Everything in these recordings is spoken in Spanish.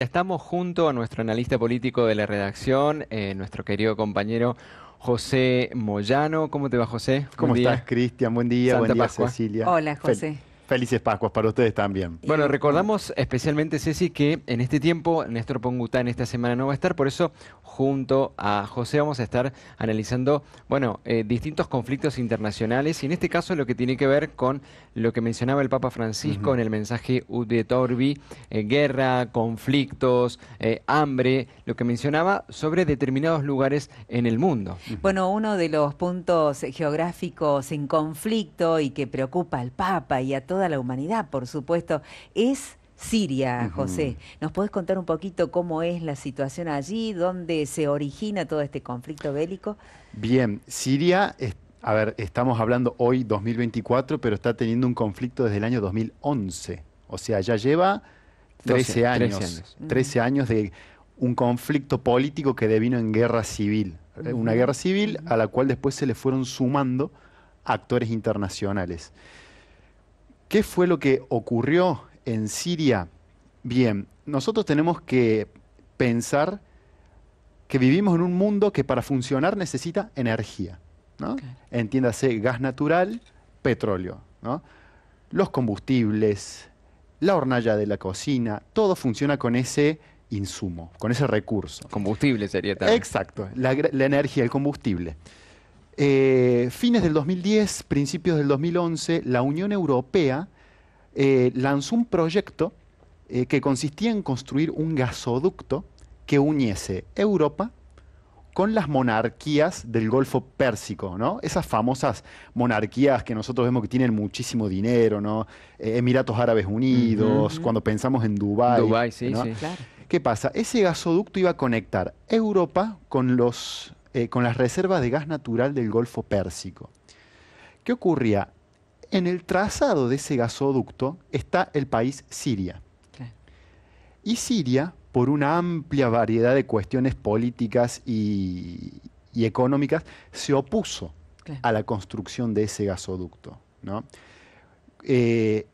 Estamos junto a nuestro analista político de la redacción, nuestro querido compañero José Moyano. ¿Cómo te va, José? Buen ¿Cómo estás, día. Cristian? Buen Santa día, Pascua. Cecilia. Hola, José. Felices Pascuas para ustedes también. Bueno, Igual. recordamos especialmente, Ceci, que en este tiempo Néstor Pongután esta semana no va a estar, por eso junto a José vamos a estar analizando, bueno, distintos conflictos internacionales y en este caso lo que tiene que ver con lo que mencionaba el Papa Francisco Ujú. en el mensaje Ut Orbi, guerra, conflictos, hambre, lo que mencionaba sobre determinados lugares en el mundo. Bueno, uno de los puntos geográficos en conflicto y que preocupa al Papa y a toda la humanidad, por supuesto, es Siria, Ujú. José. ¿Nos podés contar un poquito cómo es la situación allí, dónde se origina todo este conflicto bélico? Bien, Siria, a ver, estamos hablando hoy 2024, pero está teniendo un conflicto desde el año 2011. O sea, ya lleva 12, 13 13 años, años. Ujú, 13 años de un conflicto político que devino en guerra civil. Una ujú, guerra civil ujú. a la cual después se le fueron sumando actores internacionales. ¿Qué fue lo que ocurrió en Siria? Bien, nosotros tenemos que pensar que vivimos en un mundo que para funcionar necesita energía, ¿no? Claro. Entiéndase gas natural, petróleo, ¿no? Los combustibles, la hornalla de la cocina, todo funciona con ese insumo, con ese recurso. Combustible sería también. Exacto, la energía, el combustible. Fines del 2010, principios del 2011, la Unión Europea lanzó un proyecto que consistía en construir un gasoducto que uniese Europa con las monarquías del Golfo Pérsico, ¿no? Esas famosas monarquías que nosotros vemos que tienen muchísimo dinero, ¿no? Emiratos Árabes Ujú. Unidos, Ujú. cuando pensamos en Dubái, Dubái, sí, ¿no? sí. Claro. ¿Qué pasa? Ese gasoducto iba a conectar Europa con las reservas de gas natural del Golfo Pérsico. ¿Qué ocurría? En el trazado de ese gasoducto está el país Siria. Claro. Y Siria, por una amplia variedad de cuestiones políticas y económicas, se opuso Claro. a la construcción de ese gasoducto, ¿no? Eh,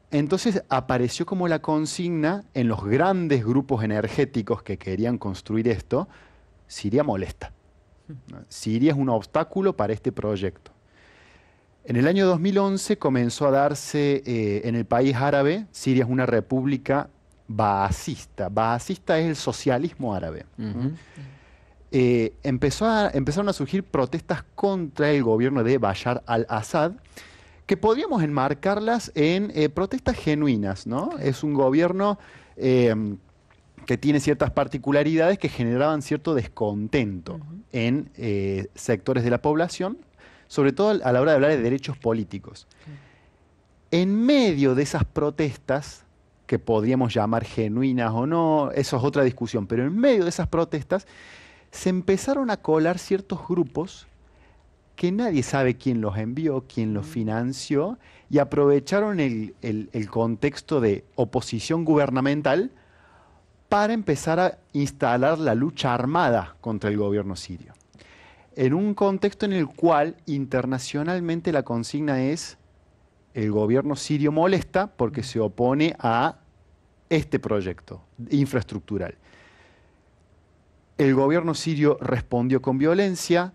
entonces apareció como la consigna en los grandes grupos energéticos que querían construir esto: Siria molesta, ¿no? Siria es un obstáculo para este proyecto. En el año 2011 comenzó a darse en el país árabe. Siria es una república baasista. Baasista es el socialismo árabe. ¿M? Ujú. Empezaron a surgir protestas contra el gobierno de Bashar al-Assad, que podríamos enmarcarlas en protestas genuinas, ¿no? Es un gobierno que tiene ciertas particularidades que generaban cierto descontento Ujú. en sectores de la población, sobre todo a la hora de hablar de derechos políticos. Claro. En medio de esas protestas, que podríamos llamar genuinas o no, eso es otra discusión, pero en medio de esas protestas se empezaron a colar ciertos grupos que nadie sabe quién los envió, quién los Mm. financió, y aprovecharon el contexto de oposición gubernamental para empezar a instalar la lucha armada contra el gobierno sirio. En un contexto en el cual internacionalmente la consigna es: el gobierno sirio molesta porque se opone a este proyecto infraestructural. El gobierno sirio respondió con violencia,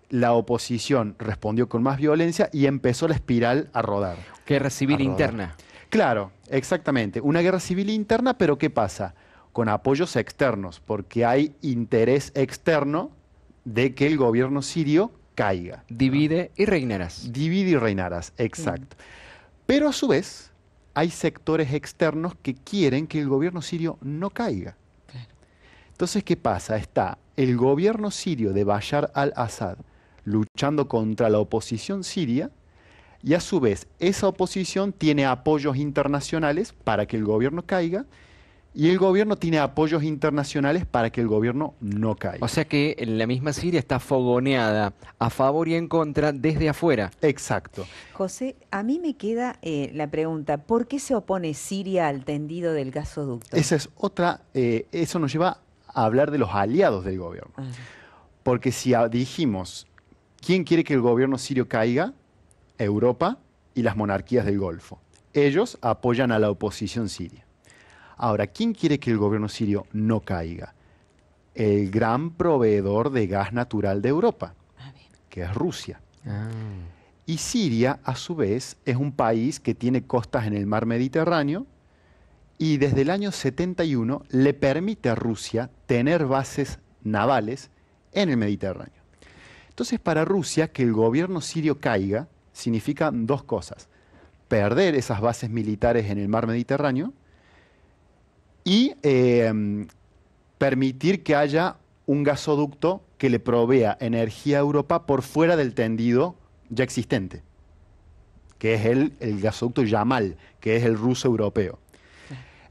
la oposición respondió con más violencia y empezó la espiral a rodar, Guerra a civil rodar. interna. Claro, exactamente. Una guerra civil interna, pero ¿qué pasa? Con apoyos externos, porque hay interés externo de que el gobierno sirio caiga, ¿no? Divide y reinarás. Divide y reinarás, Bien. exacto. Pero a su vez, hay sectores externos que quieren que el gobierno sirio no caiga. Claro. Entonces, ¿qué pasa? Está el gobierno sirio de Bashar al-Assad luchando contra la oposición siria, y a su vez esa oposición tiene apoyos internacionales para que el gobierno caiga, y el gobierno tiene apoyos internacionales para que el gobierno no O caiga. sea que la misma Siria está fogoneada a favor y en contra desde afuera. Exacto. José, a mí me queda la pregunta, ¿por qué se opone Siria al tendido del gasoducto? Esa es otra, eso nos lleva a hablar de los aliados del gobierno. Ah, Porque si dijimos, ¿quién quiere que el gobierno sirio caiga? Europa y las monarquías del Golfo. Ellos apoyan a la oposición siria. Ahora, ¿quién quiere que el gobierno sirio no caiga? El gran proveedor de gas natural de Europa, que es Rusia. Ah, Y Siria, a su vez, es un país que tiene costas en el mar Mediterráneo y desde el año 71 le permite a Rusia tener bases navales en el Mediterráneo. Entonces, para Rusia, que el gobierno sirio caiga significa dos cosas: perder esas bases militares en el mar Mediterráneo y permitir que haya un gasoducto que le provea energía a Europa por fuera del tendido ya existente, que es el gasoducto Yamal, que es el ruso europeo.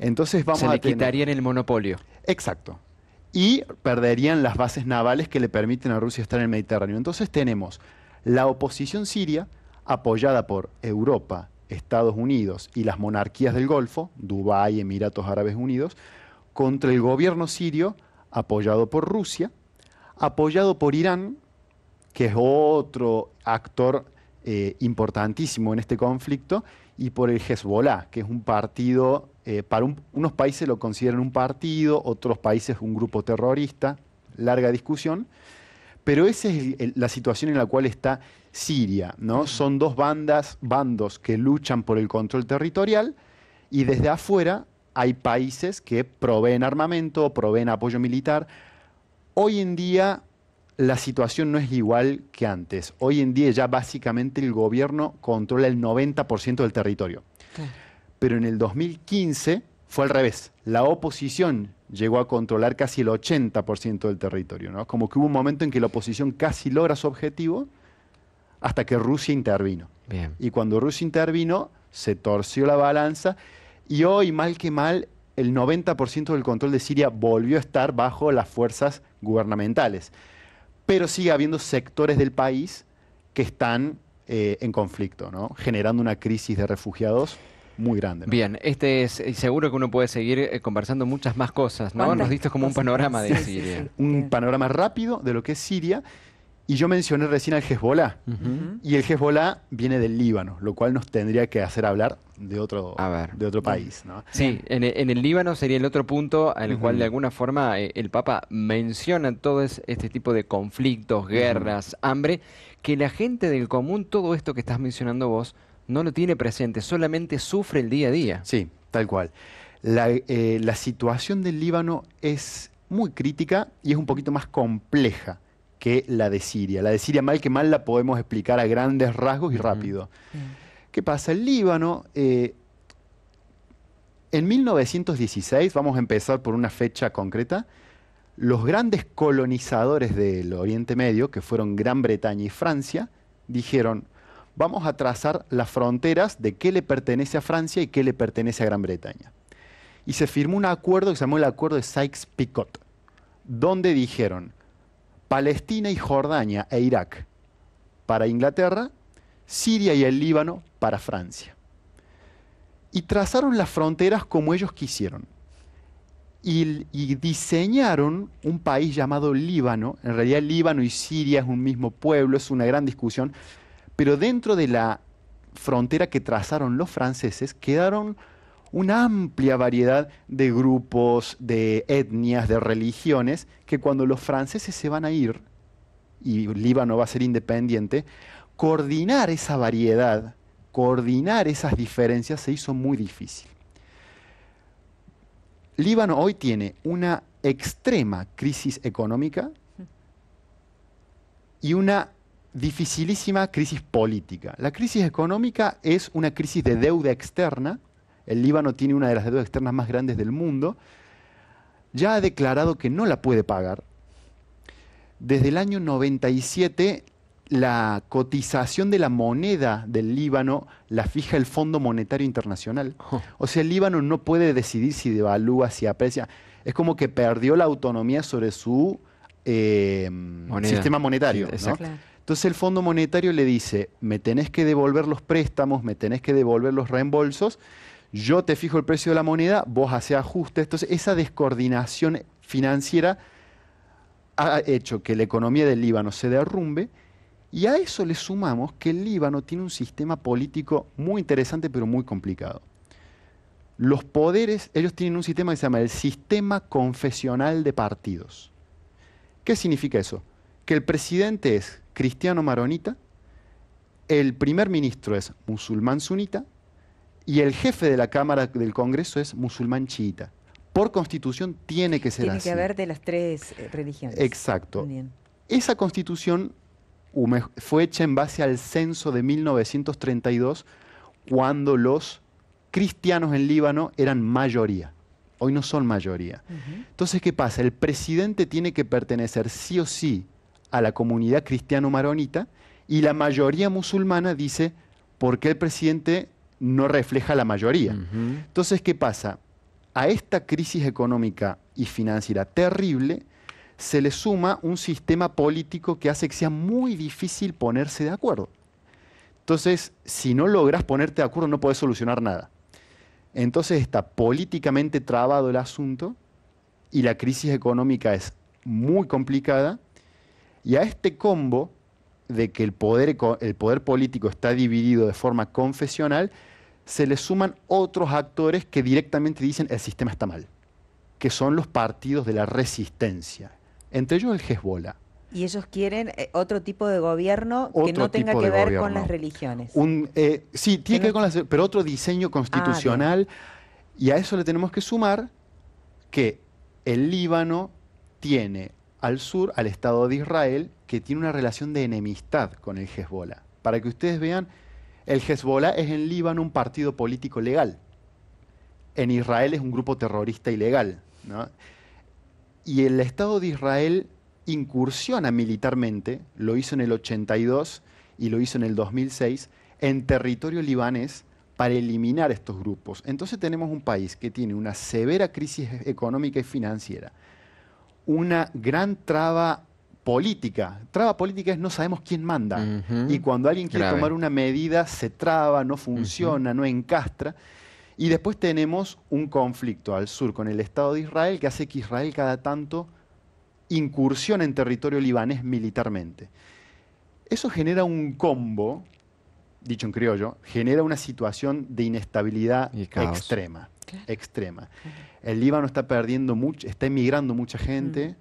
Entonces vamos se a le tener... quitarían el monopolio. Exacto. Y perderían las bases navales que le permiten a Rusia estar en el Mediterráneo. Entonces tenemos la oposición siria, apoyada por Europa, Estados Unidos y las monarquías del Golfo, Dubái, Emiratos Árabes Unidos, contra el gobierno sirio, apoyado por Rusia, apoyado por Irán, que es otro actor importantísimo en este conflicto, y por el Hezbollah, que es un partido, para unos países lo consideran un partido, otros países un grupo terrorista, larga discusión, pero esa es la situación en la cual está Siria, ¿no? Son dos bandos que luchan por el control territorial, y desde afuera hay países que proveen armamento, proveen apoyo militar. Hoy en día la situación no es igual que antes. Hoy en día ya básicamente el gobierno controla el 90% del territorio. Claro. Pero en el 2015 fue al revés. La oposición llegó a controlar casi el 80% del territorio, ¿no? Como que hubo un momento en que la oposición casi logra su objetivo hasta que Rusia intervino. Bien. Y cuando Rusia intervino, se torció la balanza y hoy, mal que mal, el 90% del control de Siria volvió a estar bajo las fuerzas gubernamentales. Pero sigue habiendo sectores del país que están en conflicto, ¿no? Generando una crisis de refugiados muy grande, ¿no? Bien, y seguro que uno puede seguir conversando muchas más cosas, ¿no? ¿Cuántas Nos diste como un cosas? panorama de Sí, sí, Siria. sí. Un panorama rápido de lo que es Siria. Y yo mencioné recién al Hezbollah. Ujú. Y el Hezbollah viene del Líbano, lo cual nos tendría que hacer hablar de otro, A ver. de otro país, ¿no? Sí, en el Líbano sería el otro punto al cual de alguna forma el Papa menciona todo este tipo de conflictos, guerras, hambre, que la gente del común, todo esto que estás mencionando vos, no lo tiene presente, solamente sufre el día a día. Sí, tal cual. La situación del Líbano es muy crítica y es un poquito más compleja que la de Siria. La de Siria, mal que mal, la podemos explicar a grandes rasgos y rápido. Bien. ¿Qué pasa? El Líbano, en 1916, vamos a empezar por una fecha concreta, los grandes colonizadores del Oriente Medio, que fueron Gran Bretaña y Francia, dijeron: vamos a trazar las fronteras de qué le pertenece a Francia y qué le pertenece a Gran Bretaña. Y se firmó un acuerdo que se llamó el Acuerdo de Sykes-Picot, donde dijeron: Palestina y Jordania e Irak para Inglaterra, Siria y el Líbano para Francia. Y trazaron las fronteras como ellos quisieron. Y diseñaron un país llamado Líbano. En realidad Líbano y Siria es un mismo pueblo, es una gran discusión. Pero dentro de la frontera que trazaron los franceses quedaron una amplia variedad de grupos, de etnias, de religiones, que cuando los franceses se van a ir, y Líbano va a ser independiente, coordinar esa variedad, coordinar esas diferencias se hizo muy difícil. Líbano hoy tiene una extrema crisis económica y una dificilísima crisis política. La crisis económica es una crisis de deuda externa. El Líbano tiene una de las deudas externas más grandes del mundo. Ya ha declarado que no la puede pagar. Desde el año 97, la cotización de la moneda del Líbano la fija el Fondo Monetario Internacional. O sea, el Líbano no puede decidir si devalúa, si aprecia. Es como que perdió la autonomía sobre su sistema monetario, Sí, ¿no? exacto. Claro. Entonces el Fondo Monetario le dice: me tenés que devolver los préstamos, me tenés que devolver los reembolsos, yo te fijo el precio de la moneda, vos hacés ajustes. Entonces esa descoordinación financiera ha hecho que la economía del Líbano se derrumbe, y a eso le sumamos que el Líbano tiene un sistema político muy interesante pero muy complicado. los poderes, ellos tienen un sistema que se llama el sistema confesional de partidos. ¿Qué significa eso? Que el presidente es cristiano maronita, el primer ministro es musulmán sunita y el jefe de la Cámara del Congreso es musulmán chiita. Por constitución tiene que ser así. Tiene que haber de las tres religiones. Exacto. Bien. Esa constitución fue hecha en base al censo de 1932, cuando los cristianos en Líbano eran mayoría. Hoy no son mayoría. Entonces, ¿qué pasa? El presidente tiene que pertenecer sí o sí a la comunidad cristiano-maronita y la mayoría musulmana dice, ¿por qué el presidente no refleja la mayoría? Entonces, ¿qué pasa? A esta crisis económica y financiera terrible se le suma un sistema político que hace que sea muy difícil ponerse de acuerdo. Entonces, si no logras ponerte de acuerdo, no podés solucionar nada. Entonces está políticamente trabado el asunto y la crisis económica es muy complicada. Y a este combo de que el poder político está dividido de forma confesional, se le suman otros actores que directamente dicen el sistema está mal, que son los partidos de la resistencia, entre ellos el Hezbollah. Y ellos quieren otro tipo de gobierno que Otro no tenga tipo que de ver gobierno. con las religiones. Sí, tiene que ver con pero otro diseño constitucional. Y a eso le tenemos que sumar que el Líbano tiene al sur al Estado de Israel, que tiene una relación de enemistad con el Hezbollah. Para que ustedes vean, el Hezbollah es en Líbano un partido político legal. En Israel es un grupo terrorista ilegal, ¿no? Y el Estado de Israel incursiona militarmente, lo hizo en el 82 y lo hizo en el 2006, en territorio libanés para eliminar estos grupos. Entonces tenemos un país que tiene una severa crisis económica y financiera, una gran traba política. Traba política es no sabemos quién manda. Y cuando alguien quiere tomar una medida, se traba, no funciona, no encastra. Y después tenemos un conflicto al sur con el Estado de Israel que hace que Israel cada tanto incursione en territorio libanés militarmente. Eso genera un combo, dicho en criollo, genera una situación de inestabilidad extrema. Claro. Extrema. El Líbano está perdiendo mucho, está emigrando mucha gente,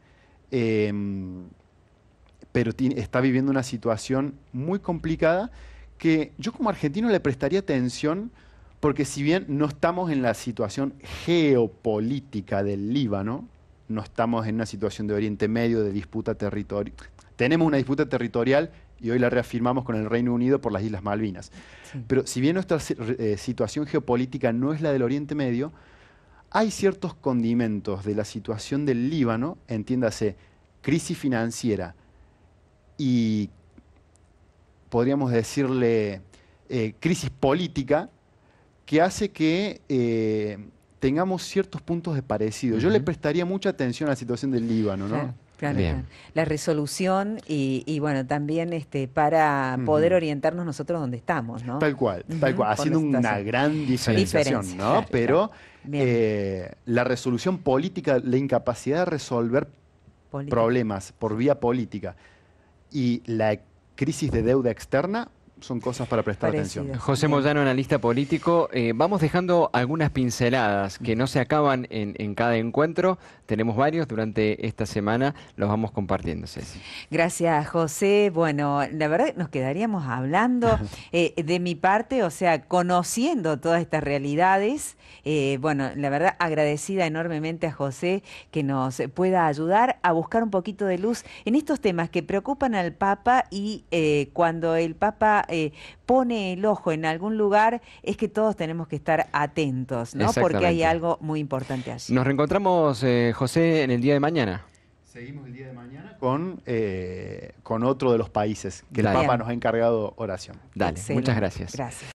pero está viviendo una situación muy complicada que yo como argentino le prestaría atención, porque si bien no estamos en la situación geopolítica del Líbano, no estamos en una situación de Oriente Medio, de disputa territorial. Tenemos una disputa territorial y hoy la reafirmamos con el Reino Unido por las Islas Malvinas. Sí. Pero si bien nuestra situación geopolítica no es la del Oriente Medio, hay ciertos condimentos de la situación del Líbano, entiéndase, crisis financiera y podríamos decirle crisis política, que hace que tengamos ciertos puntos de parecido. Yo le prestaría mucha atención a la situación del Líbano, ¿no? Claro, claro. La resolución y bueno, también para poder orientarnos nosotros donde estamos, ¿no? Tal cual, haciendo una gran diferenciación, ¿no? Claro, pero la resolución política, la incapacidad de resolver problemas por vía política y la crisis de deuda externa son cosas para prestar atención. José Moyano, analista político. Vamos dejando algunas pinceladas que no se acaban en cada encuentro. Tenemos varios durante esta semana, los vamos compartiendo, Ceci. Gracias, José. Bueno, la verdad nos quedaríamos hablando de mi parte, o sea, conociendo todas estas realidades. Bueno, la verdad agradecida enormemente a José que nos pueda ayudar a buscar un poquito de luz en estos temas que preocupan al Papa y cuando el Papa pone el ojo en algún lugar es que todos tenemos que estar atentos, ¿no? Porque hay algo muy importante allí. Nos reencontramos, José, en el día de mañana. Seguimos el día de mañana con otro de los países que el Papa nos ha encargado oración. Dale, muchas gracias. Gracias.